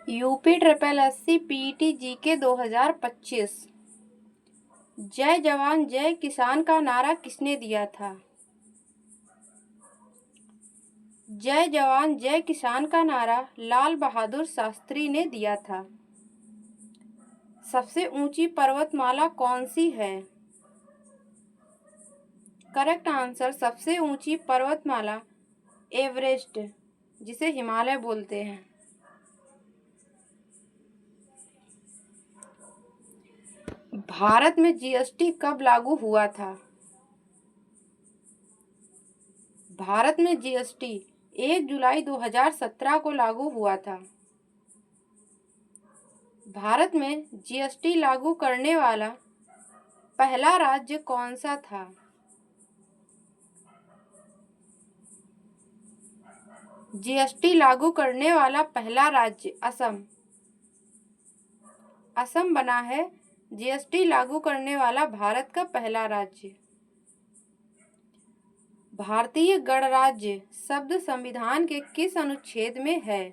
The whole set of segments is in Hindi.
UP triple SC PET GK 2025। जय जवान जय किसान का नारा किसने दिया था? जय जवान जय किसान का नारा लाल बहादुर शास्त्री ने दिया था। सबसे ऊंची पर्वतमाला कौन सी है? करेक्ट आंसर, सबसे ऊंची पर्वतमाला एवरेस्ट, जिसे हिमालय बोलते हैं। भारत में जीएसटी कब लागू हुआ था? भारत में जीएसटी 1 जुलाई 2017 को लागू हुआ था। भारत में जीएसटी लागू करने वाला पहला राज्य कौन सा था? जीएसटी लागू करने वाला पहला राज्य असम। असम बना है जीएसटी लागू करने वाला भारत का पहला राज्य। भारतीय गणराज्य शब्द संविधान के किस अनुच्छेद में है?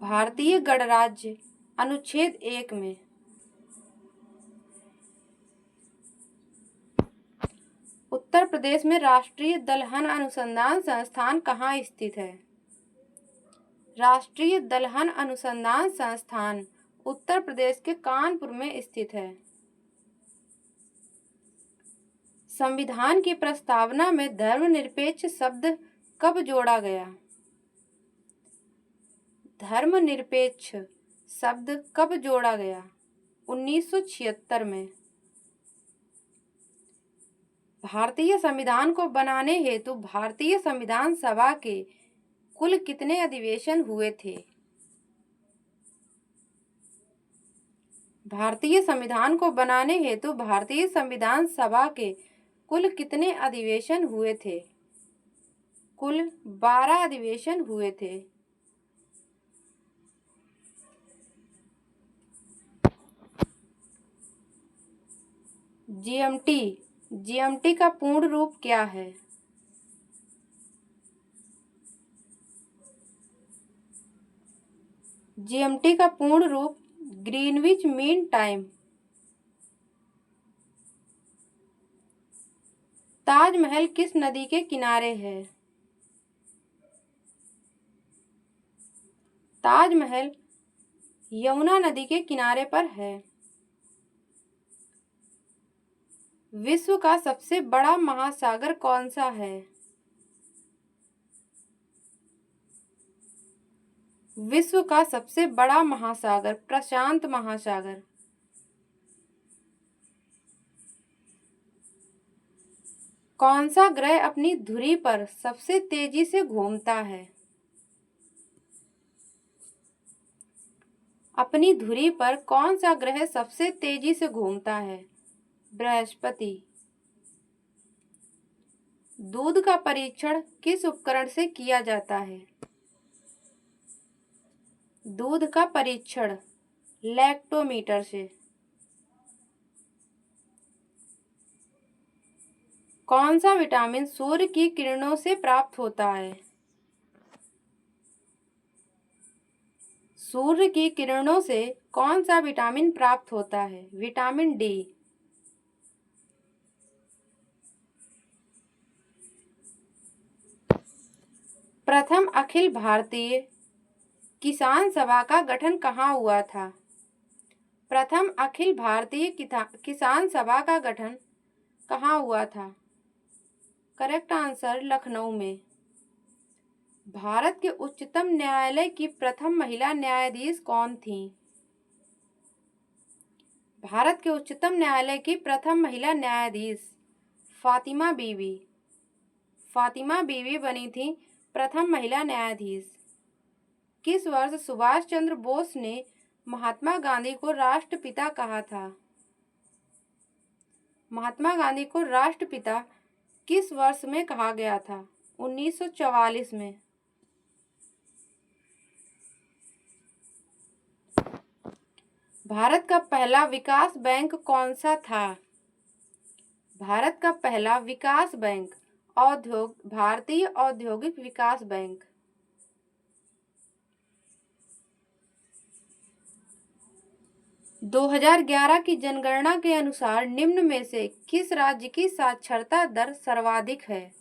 भारतीय गणराज्य अनुच्छेद 1 में। उत्तर प्रदेश में राष्ट्रीय दलहन अनुसंधान संस्थान कहाँ स्थित है? राष्ट्रीय दलहन अनुसंधान संस्थान उत्तर प्रदेश के कानपुर में स्थित है। संविधान की प्रस्तावना में धर्मनिरपेक्ष शब्द कब जोड़ा गया? धर्मनिरपेक्ष शब्द कब जोड़ा गया? 1976 में। भारतीय संविधान को बनाने हेतु भारतीय संविधान सभा के कुल कितने अधिवेशन हुए थे? भारतीय संविधान को बनाने हेतु भारतीय संविधान सभा के कुल कितने अधिवेशन हुए थे? कुल 12 अधिवेशन हुए थे। जीएमटी का पूर्ण रूप क्या है? जीएमटी का पूर्ण रूप ग्रीनविच मीन टाइम। ताजमहल किस नदी के किनारे है? ताजमहल यमुना नदी के किनारे पर है। विश्व का सबसे बड़ा महासागर कौन सा है? विश्व का सबसे बड़ा महासागर प्रशांत महासागर। कौन सा ग्रह अपनी धुरी पर सबसे तेजी से घूमता है? अपनी धुरी पर कौन सा ग्रह सबसे तेजी से घूमता है? बृहस्पति। दूध का परीक्षण किस उपकरण से किया जाता है? दूध का परीक्षण लैक्टोमीटर से। कौन सा विटामिन सूर्य की किरणों से प्राप्त होता है? सूर्य की किरणों से कौन सा विटामिन प्राप्त होता है? Vitamin D. प्रथम अखिल भारतीय किसान सभा का गठन कहाँ हुआ था? प्रथम अखिल भारतीय किसान सभा का गठन कहाँ हुआ था? करेक्ट आंसर, लखनऊ में। भारत के उच्चतम न्यायालय की प्रथम महिला न्यायाधीश कौन थी? भारत के उच्चतम न्यायालय की प्रथम महिला न्यायाधीश फातिमा बीवी। फातिमा बीवी बनी थी प्रथम महिला न्यायाधीश। किस वर्ष सुभाष चंद्र बोस ने महात्मा गांधी को राष्ट्रपिता कहा था? महात्मा गांधी को राष्ट्रपिता किस वर्ष में कहा गया था? 1944 में। भारत का पहला विकास बैंक कौन सा था? भारत का पहला विकास बैंक भारतीय औद्योगिक विकास बैंक। 2011 की जनगणना के अनुसार निम्न में से किस राज्य की साक्षरता दर सर्वाधिक है?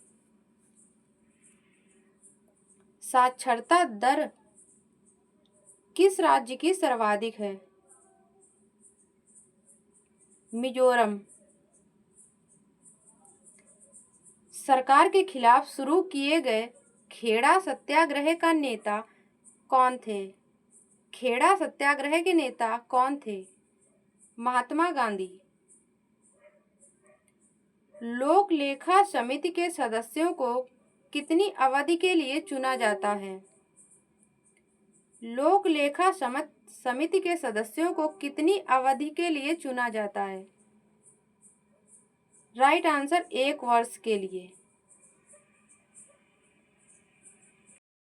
साक्षरता दर किस राज्य की सर्वाधिक है? मिजोरम। सरकार के खिलाफ शुरू किए गए खेड़ा सत्याग्रह का नेता कौन थे? खेड़ा सत्याग्रह के नेता कौन थे? महात्मा गांधी। लोक लेखा समिति के सदस्यों को कितनी अवधि के लिए चुना जाता है? लोक लेखा समिति के सदस्यों को कितनी अवधि के लिए चुना जाता है? राइट आंसर 1 वर्ष के लिए।